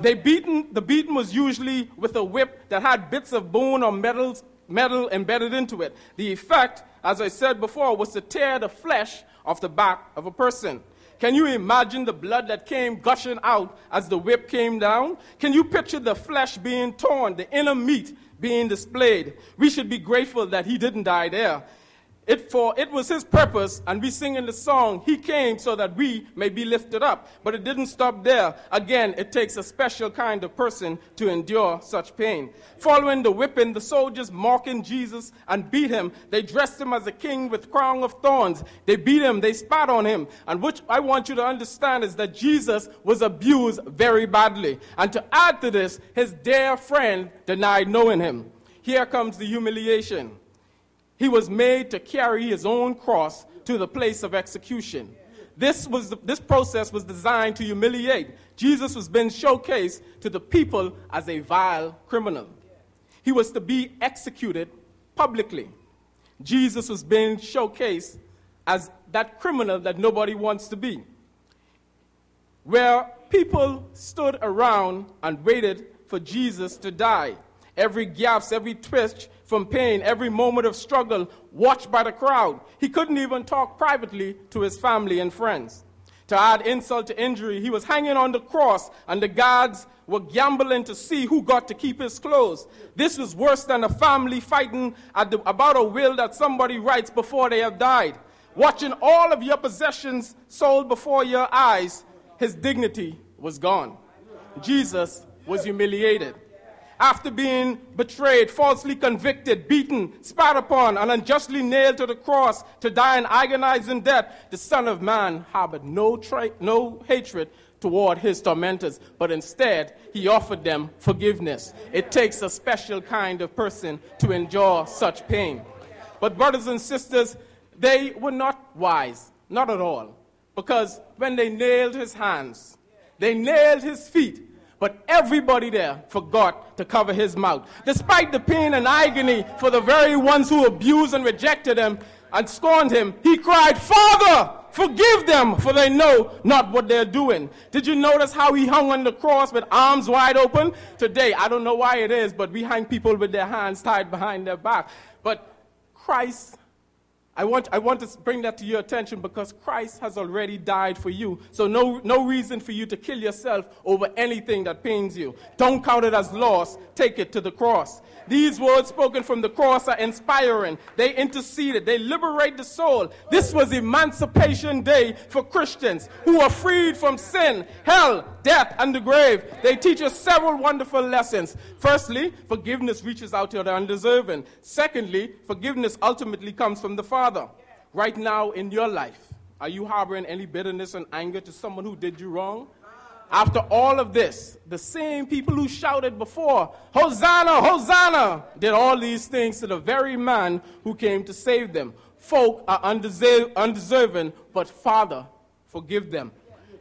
The beating was usually with a whip that had bits of bone or metal embedded into it. The effect, as I said before, was to tear the flesh off the back of a person. Can you imagine the blood that came gushing out as the whip came down? Can you picture the flesh being torn, the inner meat being displayed? We should be grateful that he didn't die there. It was his purpose, and we sing in the song, he came so that we may be lifted up. But it didn't stop there. Again, it takes a special kind of person to endure such pain. Following the whipping, the soldiers mocking Jesus and beat him. They dressed him as a king with crown of thorns. They beat him, they spat on him. And what I want you to understand is that Jesus was abused very badly. And to add to this, his dear friend denied knowing him. Here comes the humiliation. He was made to carry his own cross to the place of execution. This process was designed to humiliate. Jesus was being showcased to the people as a vile criminal. He was to be executed publicly. Jesus was being showcased as that criminal that nobody wants to be. Where people stood around and waited for Jesus to die. Every gasp, every twitch from pain, every moment of struggle watched by the crowd. He couldn't even talk privately to his family and friends. To add insult to injury, he was hanging on the cross, and the guards were gambling to see who got to keep his clothes. This was worse than a family fighting about a will that somebody writes before they have died. Watching all of your possessions sold before your eyes, his dignity was gone. Jesus was humiliated. After being betrayed, falsely convicted, beaten, spat upon, and unjustly nailed to the cross to die an agonizing death, the Son of Man harbored no hatred toward his tormentors, but instead he offered them forgiveness. It takes a special kind of person to endure such pain. But brothers and sisters, they were not wise, not at all, because when they nailed his hands, they nailed his feet, but everybody there forgot to cover his mouth. Despite the pain and agony for the very ones who abused and rejected him and scorned him, he cried, "Father, forgive them, for they know not what they're doing." Did you notice how he hung on the cross with arms wide open? Today, I don't know why it is, but we hang people with their hands tied behind their back. But Christ, I want to bring that to your attention because Christ has already died for you. So no reason for you to kill yourself over anything that pains you. Don't count it as loss. Take it to the cross. These words spoken from the cross are inspiring. They interceded. They liberate the soul. This was Emancipation Day for Christians who are freed from sin, hell, death, and the grave. They teach us several wonderful lessons. Firstly, forgiveness reaches out to the undeserving. Secondly, forgiveness ultimately comes from the Father. Right now in your life, are you harboring any bitterness and anger to someone who did you wrong? After all of this, the same people who shouted before, "Hosanna, Hosanna," did all these things to the very man who came to save them. Folk are undeserving, but Father, forgive them.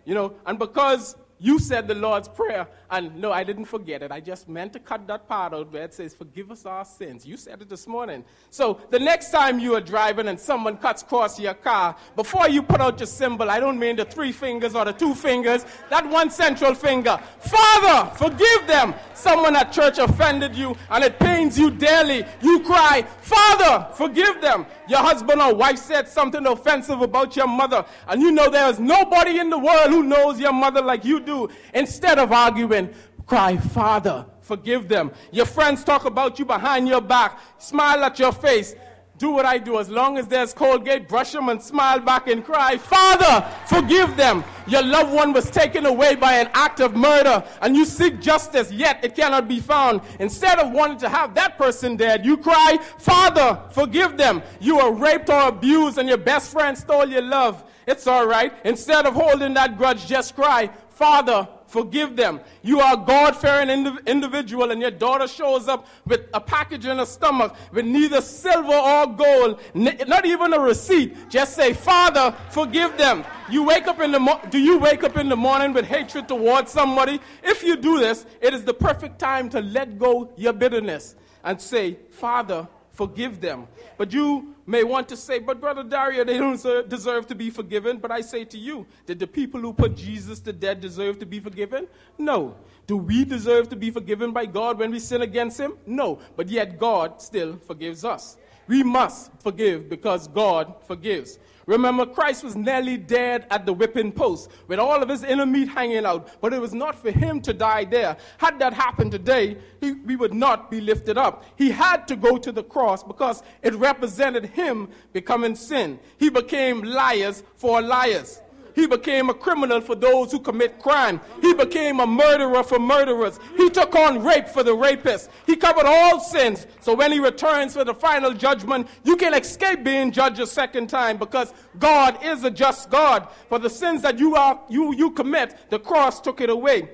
And because you said the Lord's Prayer, and no, I didn't forget it. I just meant to cut that part out where it says, "Forgive us our sins." You said it this morning. So the next time you are driving and someone cuts across your car, before you put out your symbol, I don't mean the 3 fingers or the 2 fingers, that one central finger. "Father, forgive them." Someone at church offended you and it pains you daily. You cry, "Father, forgive them." Your husband or wife said something offensive about your mother, and you know there is nobody in the world who knows your mother like you do. Instead of arguing, cry, "Father, forgive them." Your friends talk about you behind your back, smile at your face. Do what I do. As long as there's Colgate, brush them and smile back and cry, "Father, forgive them." Your loved one was taken away by an act of murder, and you seek justice, yet it cannot be found. Instead of wanting to have that person dead, you cry, "Father, forgive them." You were raped or abused, and your best friend stole your love. It's all right. Instead of holding that grudge, just cry, "Father, forgive them." You are a God-fearing individual, and your daughter shows up with a package in her stomach with neither silver or gold, not even a receipt. Just say, "Father, forgive them." Do you wake up in the morning with hatred towards somebody? If you do this, it is the perfect time to let go your bitterness and say, "Father, forgive them." But you may want to say, but Brother Darrio, they don't deserve to be forgiven. But I say to you, did the people who put Jesus to death deserve to be forgiven? No. Do we deserve to be forgiven by God when we sin against him? No. But yet God still forgives us. We must forgive because God forgives. Remember, Christ was nearly dead at the whipping post with all of his inner meat hanging out, but it was not for him to die there. Had that happened today, we would not be lifted up. He had to go to the cross because it represented him becoming sin. He became liars for liars. He became a criminal for those who commit crime. He became a murderer for murderers. He took on rape for the rapists. He covered all sins. So when he returns for the final judgment, you can escape being judged a second time because God is a just God. For the sins that you commit, the cross took it away.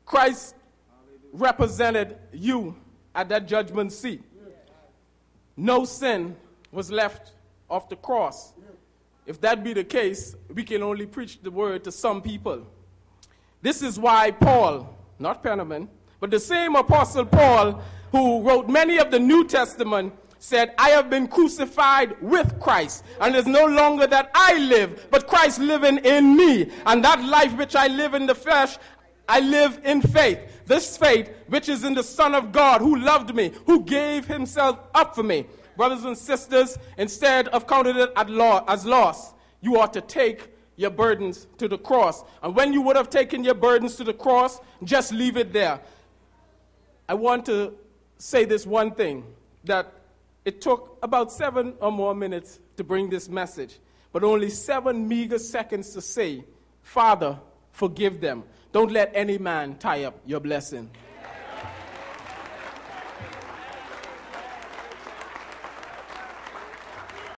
Christ represented you at that judgment seat. No sin was left off the cross. If that be the case, we can only preach the word to some people. This is why Paul, not Penniman, but the same Apostle Paul, who wrote many of the New Testament, said, I have been crucified with Christ, and it is no longer that I live, but Christ living in me. And that life which I live in the flesh, I live in faith. This faith which is in the Son of God, who loved me, who gave himself up for me. Brothers and sisters, instead of counting it as loss, you ought to take your burdens to the cross. And when you would have taken your burdens to the cross, just leave it there. I want to say this one thing, that it took about 7 or more minutes to bring this message, but only 7 meager seconds to say, Father, forgive them. Don't let any man tie up your blessing.